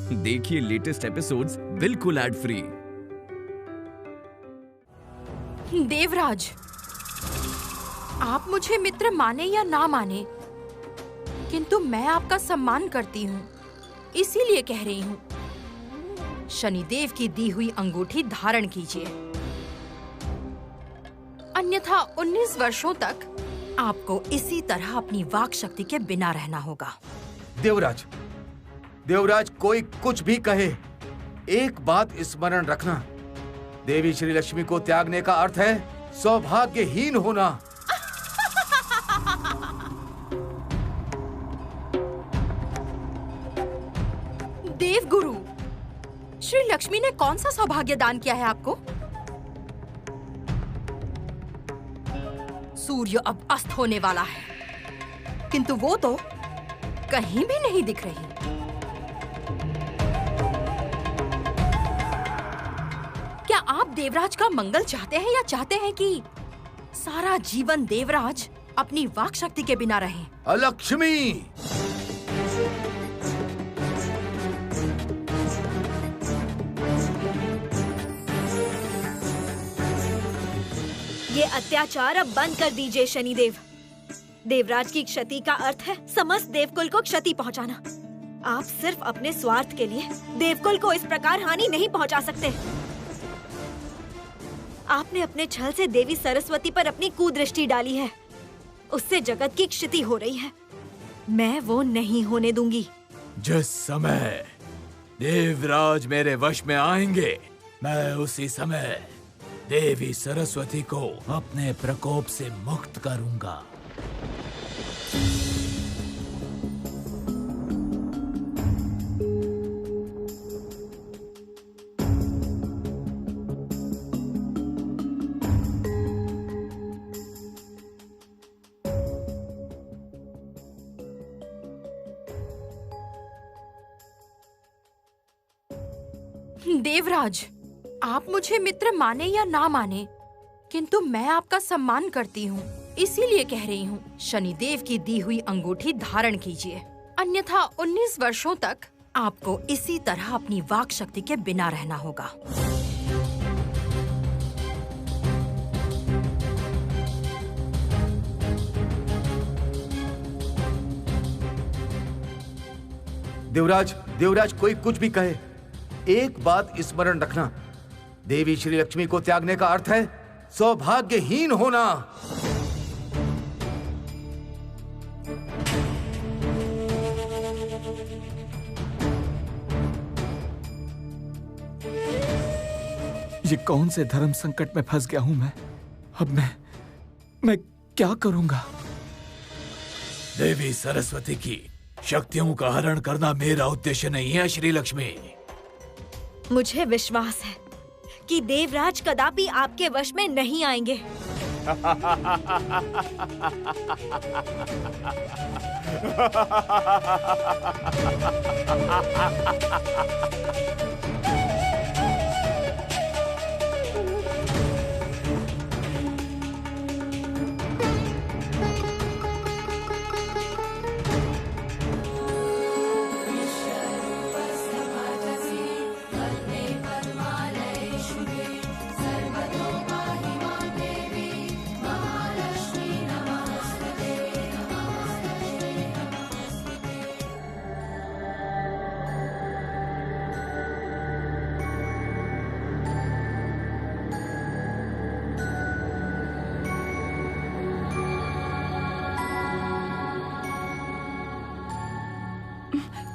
देखिए latest episodes बिल्कुल ad free. Devraj, आप मुझे मित्र माने या ना माने, किंतु मैं आपका सम्मान करती हूँ, इसीलिए कह रही हूँ, शनिदेव की दी हुई अंगूठी धारण कीजिए, अन्यथा 19 वर्षों तक आपको इसी तरह अपनी वाक शक्ति के बिना रहना होगा। देवराज, कोई कुछ भी कहे, एक बात स्मरण रखना, देवी श्री लक्ष्मी को त्यागने का अर्थ है सौभाग्यहीन होना। देवगुरु, श्री लक्ष्मी ने कौन सा सौभाग्य दान किया है आपको? सूर्य अब अस्त होने वाला है, किंतु वो तो कहीं भी नहीं दिख रही। क्या आप देवराज का मंगल चाहते हैं या चाहते हैं कि सारा जीवन देवराज अपनी वाक शक्ति के बिना रहे? अलक्ष्मी! ये अत्याचार अब बंद कर दीजिए शनिदेव। देवराज की क्षति का अर्थ है समस्त देवकुल को क्षति पहुंचाना। आप सिर्फ अपने स्वार्थ के लिए देवकुल को इस प्रकार हानि नहीं पहुंचा सकते। आपने अपने छल से देवी सरस्वती पर अपनी कुदृष्टि डाली है, उससे जगत की क्षति हो रही है। मैं वो नहीं होने दूंगी। जिस समय देवराज मेरे वश में आएंगे, मैं उसी समय देवी सरस्वती को अपने प्रकोप से मुक्त करूंगा। देवराज, आप मुझे मित्र माने या ना माने, किंतु मैं आपका सम्मान करती हूँ, इसीलिए कह रही हूँ, शनिदेव की दी हुई अंगूठी धारण कीजिए, अन्यथा 19 वर्षों तक आपको इसी तरह अपनी वाक शक्ति के बिना रहना होगा। देवराज, कोई कुछ भी कहे, एक बात स्मरण रखना, देवी श्री लक्ष्मी को त्यागने का अर्थ है सौभाग्यहीन होना। ये कौन से धर्म संकट में फंस गया हूं मैं? अब मैं क्या करूंगा? देवी सरस्वती की शक्तियों का हरण करना मेरा उद्देश्य नहीं है श्री लक्ष्मी। मुझे विश्वास है कि देवराज कदापि आपके वश में नहीं आएंगे।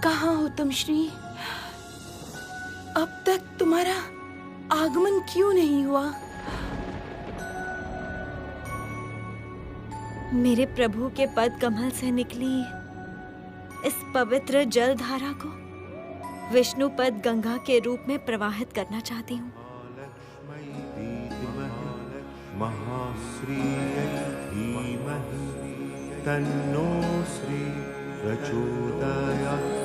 कहाँ हो तुम श्री? अब तक तुम्हारा आगमन क्यों नहीं हुआ? मेरे प्रभु के पद कमल से निकली इस पवित्र जल धारा को विष्णु पद गंगा के रूप में प्रवाहित करना चाहती हूँ। तन्नो श्री प्रचोदयात्।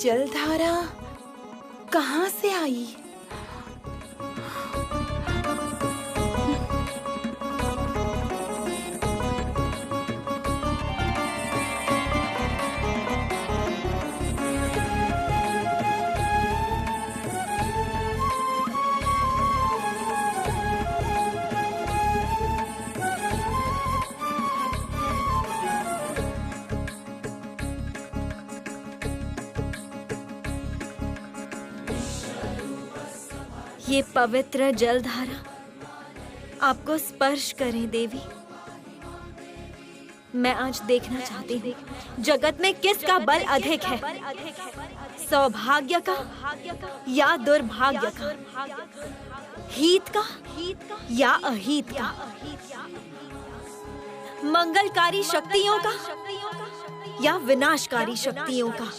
जलधारा कहाँ से आई? ये पवित्र जलधारा आपको स्पर्श करे देवी। मैं आज देखना चाहती हूँ जगत में किसका बल अधिक है, सौभाग्य का या दुर्भाग्य का, हित का या अहित का, मंगलकारी शक्तियों का या विनाशकारी शक्तियों का।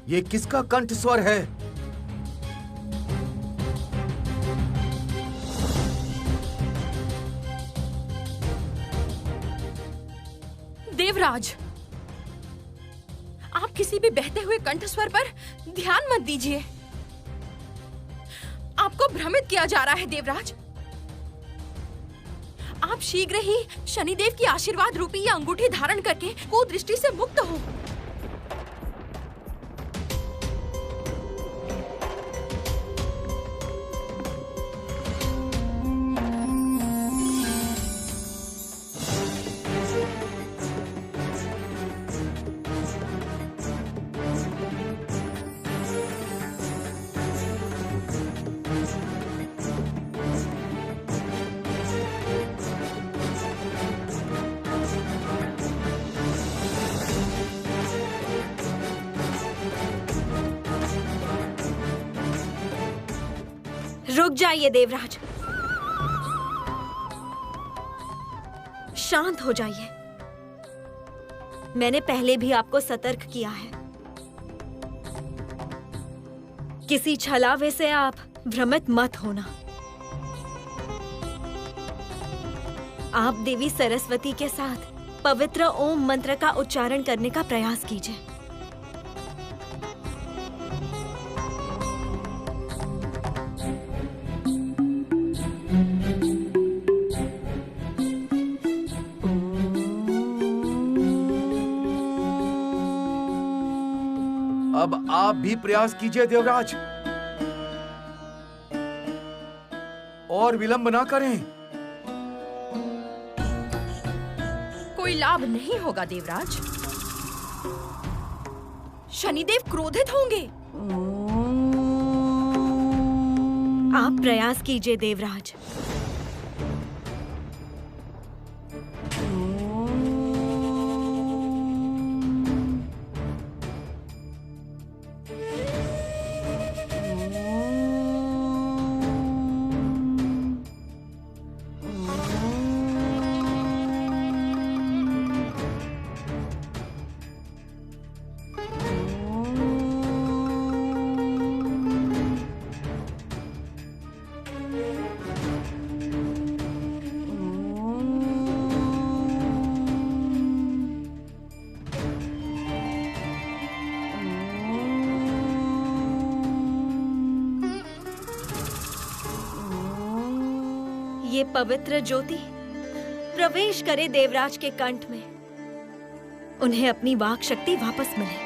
ये किसका कंठ स्वर है? देवराज, आप किसी भी बहते हुए कंठ स्वर पर ध्यान मत दीजिए। आपको भ्रमित किया जा रहा है देवराज। आप शीघ्र ही शनिदेव की आशीर्वाद रूपी यह अंगूठी धारण करके कुदृष्टि से मुक्त हो। रुक जाइए देवराज, शांत हो जाइए। मैंने पहले भी आपको सतर्क किया है। किसी छलावे से आप भ्रमित मत होना। आप देवी सरस्वती के साथ पवित्र ओम मंत्र का उच्चारण करने का प्रयास कीजिए। अब आप भी प्रयास कीजिए देवराज, और विलंब ना करें। कोई लाभ नहीं होगा देवराज। शनिदेव क्रोधित होंगे। आप प्रयास कीजिए देवराज। ये पवित्र ज्योति प्रवेश करे देवराज के कंठ में। उन्हें अपनी वाक शक्ति वापस मिले।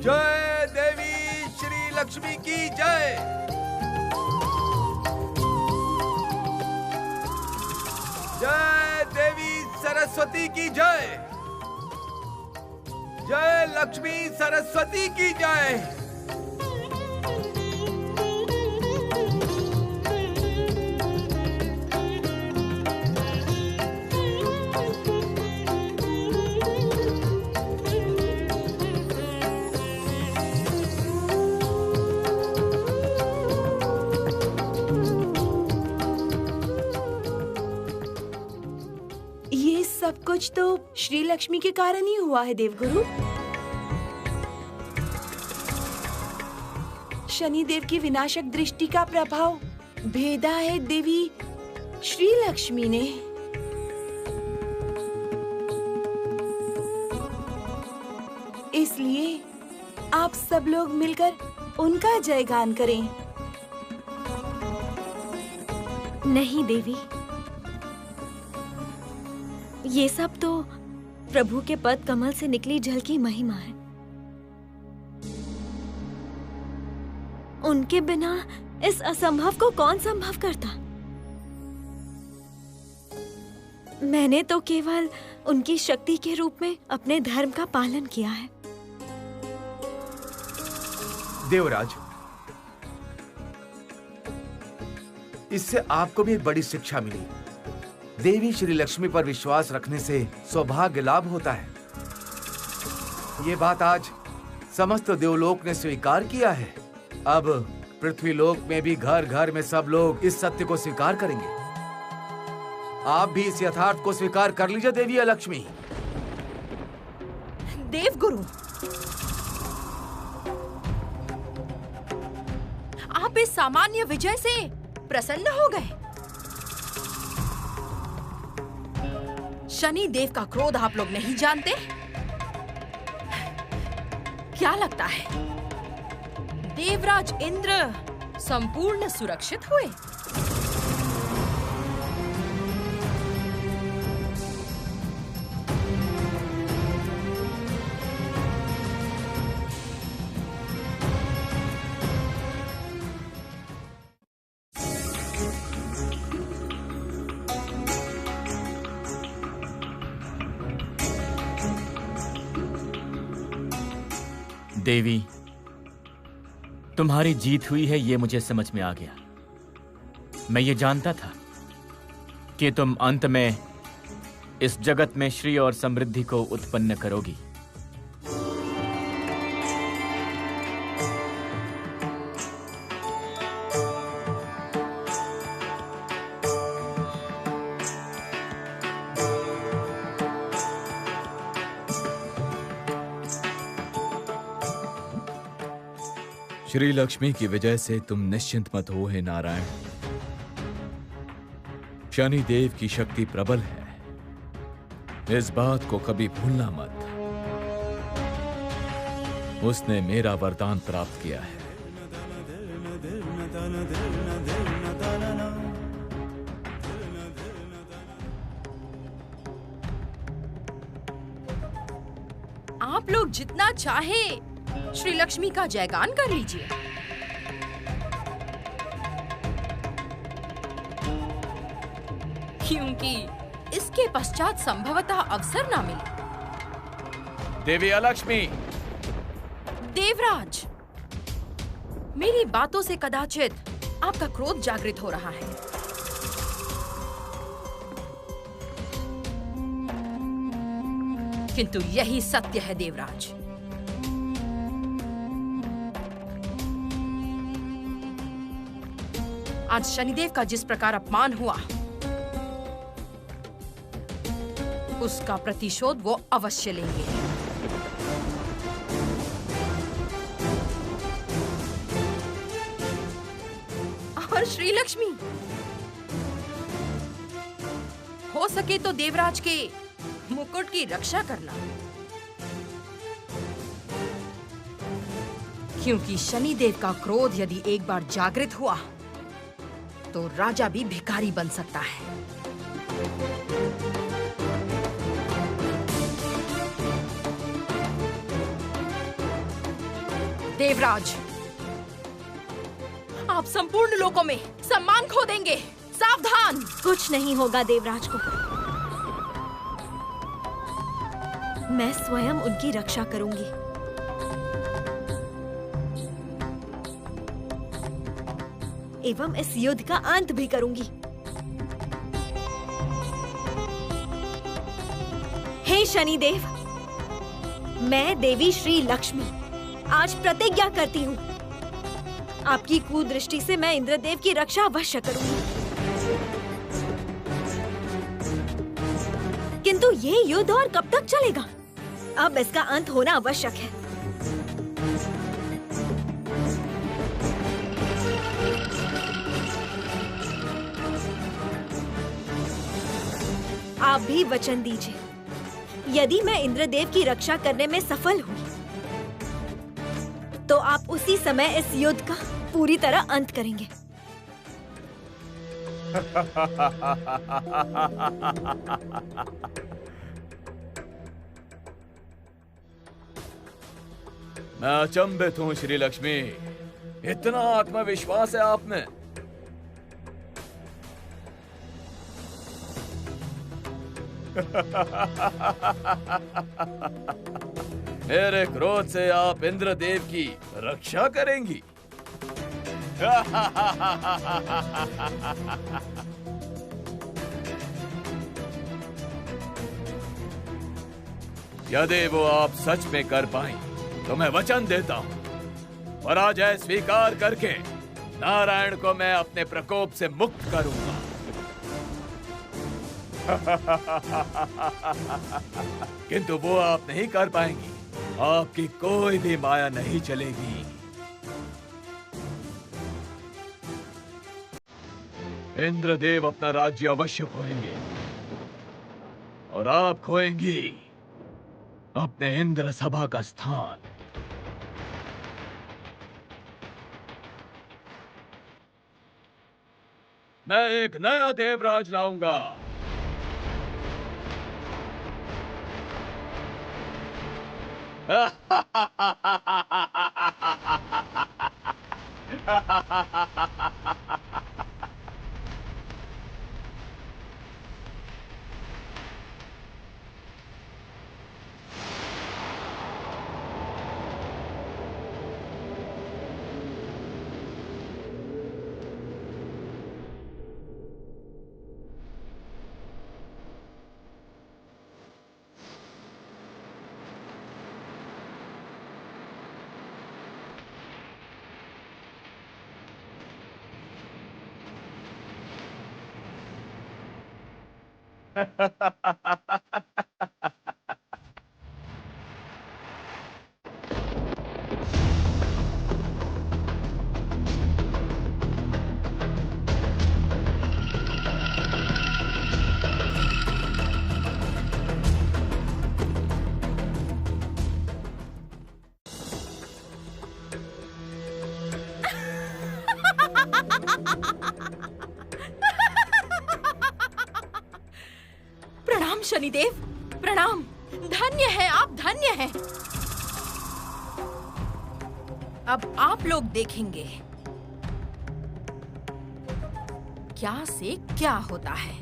जय देवी श्री लक्ष्मी की जय। जय देवी सरस्वती की जय। जय लक्ष्मी सरस्वती की जय। ये सब कुछ तो श्री लक्ष्मी के कारण ही हुआ है देवगुरु। शनिदेव की विनाशक दृष्टि का प्रभाव भेदा है देवी श्री लक्ष्मी ने। इसलिए आप सब लोग मिलकर उनका जयगान करें। नहीं देवी, ये सब तो प्रभु के पद कमल से निकली जल की महिमा है। उनके बिना इस असंभव को कौन संभव करता? मैंने तो केवल उनकी शक्ति के रूप में अपने धर्म का पालन किया है। देवराज, इससे आपको भी एक बड़ी शिक्षा मिली। देवी श्री लक्ष्मी पर विश्वास रखने से सौभाग्य लाभ होता है। ये बात आज समस्त देवलोक ने स्वीकार किया है। अब पृथ्वीलोक में भी घर घर में सब लोग इस सत्य को स्वीकार करेंगे। आप भी इस यथार्थ को स्वीकार कर लीजिए देवी लक्ष्मी। देवगुरु, आप इस सामान्य विजय से प्रसन्न हो गए। शनि देव का क्रोध आप लोग नहीं जानते? क्या लगता है देवराज इंद्र संपूर्ण सुरक्षित हुए? देवी, तुम्हारी जीत हुई है ये मुझे समझ में आ गया। मैं ये जानता था कि तुम अंत में इस जगत में श्री और समृद्धि को उत्पन्न करोगी। श्री लक्ष्मी की विजय से तुम निश्चिंत मत हो हे नारायण। शनि देव की शक्ति प्रबल है, इस बात को कभी भूलना मत। उसने मेरा वरदान प्राप्त किया है। आप लोग जितना चाहे श्री लक्ष्मी का जयगान कर लीजिए। क्योंकि इसके पश्चात संभवतः अवसर ना मिले। देवी अलक्ष्मी, देवराज, मेरी बातों से कदाचित आपका क्रोध जागृत हो रहा है। किंतु यही सत्य है देवराज। आज शनिदेव का जिस प्रकार अपमान हुआ, उसका प्रतिशोध वो अवश्य लेंगे। और श्री लक्ष्मी, हो सके तो देवराज के मुकुट की रक्षा करना, क्योंकि शनिदेव का क्रोध यदि एक बार जागृत हुआ तो राजा भी भिखारी बन सकता है। देवराज, आप संपूर्ण लोकों में सम्मान खो देंगे, सावधान। कुछ नहीं होगा देवराज को, मैं स्वयं उनकी रक्षा करूंगी। एवं इस युद्ध का अंत भी करूंगी। हे शनिदेव, मैं देवी श्री लक्ष्मी आज प्रतिज्ञा करती हूँ, आपकी कुदृष्टि से मैं इंद्रदेव की रक्षा अवश्य करूंगी। किंतु ये युद्ध और कब तक चलेगा? अब इसका अंत होना आवश्यक है। आप भी वचन दीजिए, यदि मैं इंद्रदेव की रक्षा करने में सफल हुई तो आप उसी समय इस युद्ध का पूरी तरह अंत करेंगे। मैं अचंभित हूँ श्री लक्ष्मी, इतना आत्मविश्वास है आप में। मेरे क्रोध से आप इंद्रदेव की रक्षा करेंगी? यदि वो आप सच में कर पाएं, तो मैं वचन देता हूं, पराजय स्वीकार करके नारायण को मैं अपने प्रकोप से मुक्त करूंगा। किंतु वो आप नहीं कर पाएंगी, आपकी कोई भी माया नहीं चलेगी। इंद्रदेव अपना राज्य अवश्य खोएंगे और आप खोएंगी अपने इंद्र सभा का स्थान। मैं एक नया देवराज लाऊंगा। प्रणाम शनिदेव, प्रणाम। धन्य है आप, धन्य है। अब आप लोग देखेंगे क्या से क्या होता है।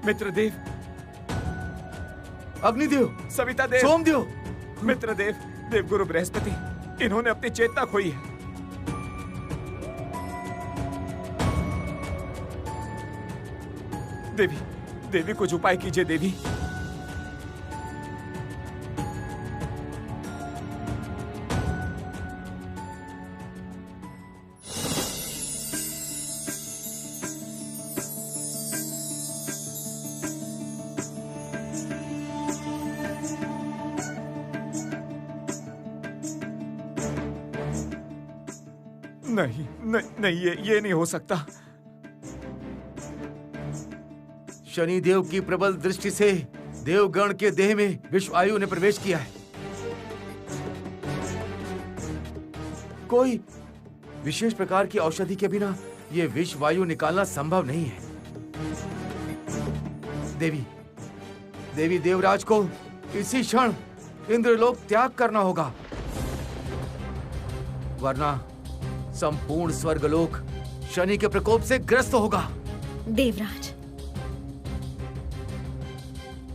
मित्रदेव, अग्निदेव, सविता देव, सोमदेव, मित्रदेव, देवगुरु बृहस्पति, इन्होंने अपनी चेतना खोई है। देवी, देवी कुछ उपाय कीजिए देवी। नहीं नहीं नहीं, ये नहीं हो सकता। शनिदेव की प्रबल दृष्टि से देवगण के देह में विषवायु ने प्रवेश किया है। कोई विशेष प्रकार की औषधि के बिना ये विषवायु निकालना संभव नहीं है। देवी देवराज को इसी क्षण इंद्रलोक त्याग करना होगा, वरना संपूर्ण स्वर्गलोक शनि के प्रकोप से ग्रस्त होगा। देवराज,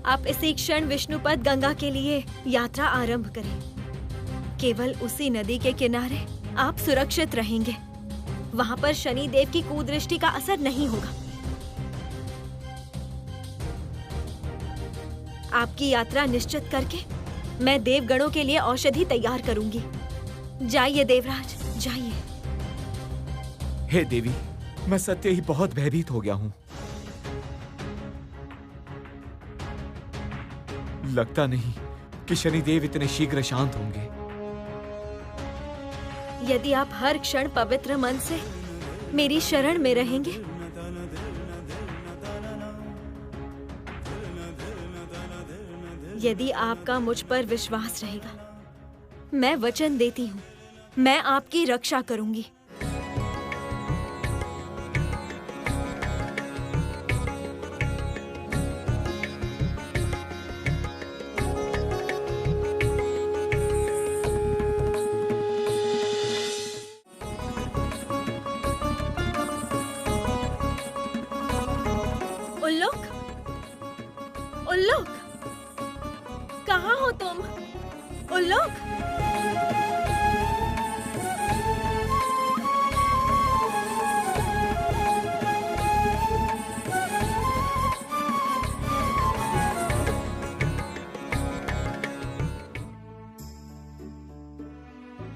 आप इसी क्षण विष्णुपद गंगा के लिए यात्रा आरंभ करें। केवल उसी नदी के किनारे आप सुरक्षित रहेंगे। वहां पर शनि देव की कुदृष्टि का असर नहीं होगा। आपकी यात्रा निश्चित करके मैं देवगणों के लिए औषधि तैयार करूंगी। जाइए देवराज, जाइए। हे देवी, मैं सत्य ही बहुत भयभीत हो गया हूं। लगता नहीं कि शनिदेव इतने शीघ्र शांत होंगे। यदि आप हर क्षण पवित्र मन से मेरी शरण में रहेंगे, यदि आपका मुझ पर विश्वास रहेगा, मैं वचन देती हूँ, मैं आपकी रक्षा करूंगी। उल्लूक, कहाँ हो तुम? उल्लूक,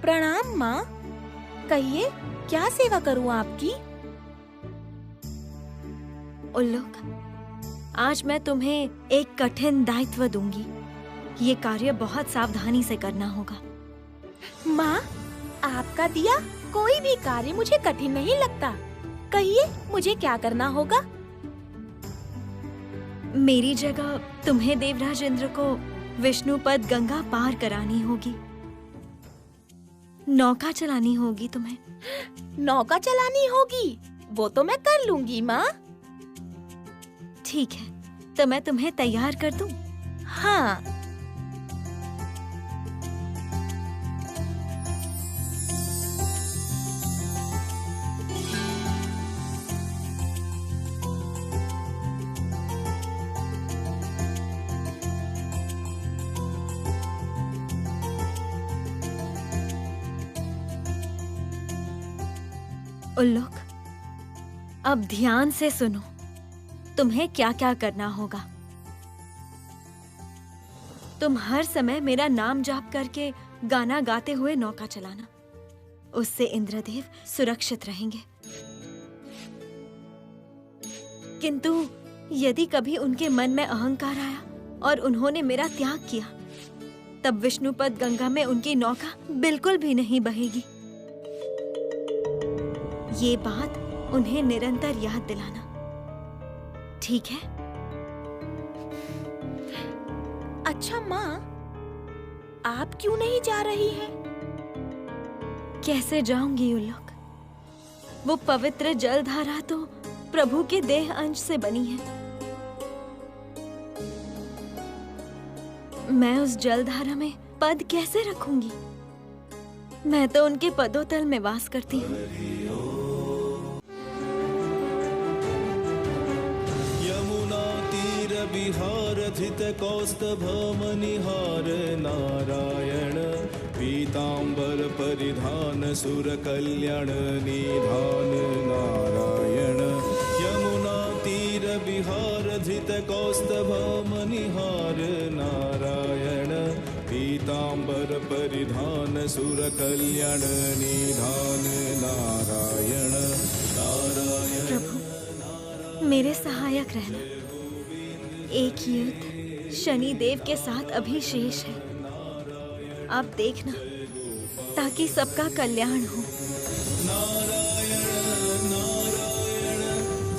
प्रणाम माँ। कहिए, क्या सेवा करूँ आपकी? उल्लूक, आज मैं तुम्हें एक कठिन दायित्व दूंगी। ये कार्य बहुत सावधानी से करना होगा। माँ, आपका दिया कोई भी कार्य मुझे कठिन नहीं लगता। कहिए, मुझे क्या करना होगा? मेरी जगह तुम्हें देवराज इंद्र को विष्णुपद गंगा पार करानी होगी। नौका चलानी होगी तुम्हें। नौका चलानी होगी? वो तो मैं कर लूंगी माँ। ठीक है, तो मैं तुम्हें तैयार कर दूं? हाँ। उल्लूक, अब ध्यान से सुनो। तुम्हें क्या क्या करना होगा। तुम हर समय मेरा नाम जाप करके गाना गाते हुए नौका चलाना। उससे इंद्रदेव सुरक्षित रहेंगे। किंतु यदि कभी उनके मन में अहंकार आया और उन्होंने मेरा त्याग किया, तब विष्णुपद गंगा में उनकी नौका बिल्कुल भी नहीं बहेगी। ये बात उन्हें निरंतर याद दिलाना, ठीक है? अच्छा माँ, आप क्यों नहीं जा रही हैं? कैसे जाऊंगी उल्लूक? वो पवित्र जलधारा तो प्रभु के देह अंश से बनी है। मैं उस जलधारा में पद कैसे रखूंगी? मैं तो उनके पदोतल में वास करती हूँ। विहारथित कौस्तभमनिहार नारायण, पीताम्बर परिधान सुर कल्याण निधान नारायण, यमुना तीर विहार कौस्तभमणिहार नारायण पीताम्बर परिधान सुर कल्याण निधान नारायण नारायण। प्रभु मेरे सहायक रहना। एक युद्ध शनि देव के साथ अभी शेष है। आप देखना ताकि सबका कल्याण हो। नारायण नारायण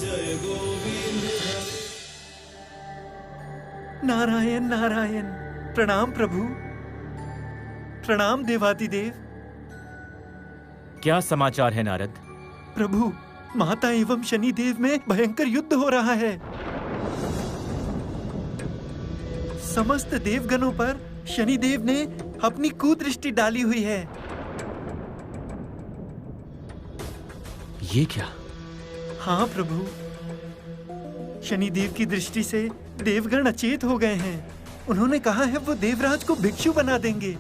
जय गोविंद। नारायण नारायण। प्रणाम प्रभु। प्रणाम देवादिदेव। क्या समाचार है नारद? प्रभु, माता एवं शनिदेव में भयंकर युद्ध हो रहा है। समस्त देवगणों पर शनिदेव ने अपनी कुदृष्टि डाली हुई है। ये क्या? हाँ प्रभु, शनिदेव की दृष्टि से देवगण अचेत हो गए हैं। उन्होंने कहा है वो देवराज को भिक्षु बना देंगे,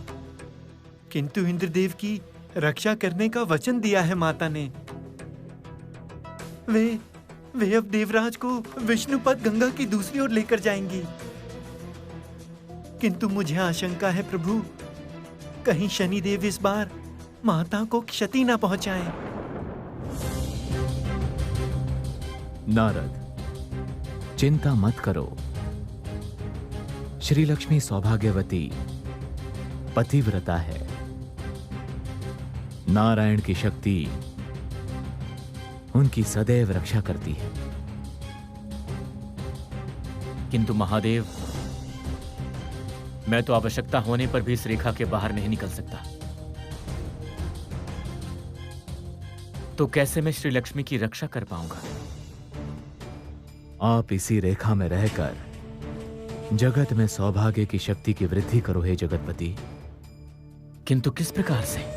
किंतु इंद्रदेव की रक्षा करने का वचन दिया है माता ने। वे अब देवराज को विष्णुपद गंगा की दूसरी ओर लेकर जाएंगी। किंतु मुझे आशंका है प्रभु, कहीं शनिदेव इस बार माता को क्षति न पहुंचाएं। नारद, चिंता मत करो। श्री लक्ष्मी सौभाग्यवती पतिव्रता है। नारायण की शक्ति उनकी सदैव रक्षा करती है। किंतु महादेव, मैं तो आवश्यकता होने पर भी इस रेखा के बाहर नहीं निकल सकता। तो कैसे मैं श्री लक्ष्मी की रक्षा कर पाऊंगा? आप इसी रेखा में रहकर जगत में सौभाग्य की शक्ति की वृद्धि करो हे जगतपति। किंतु किस प्रकार से?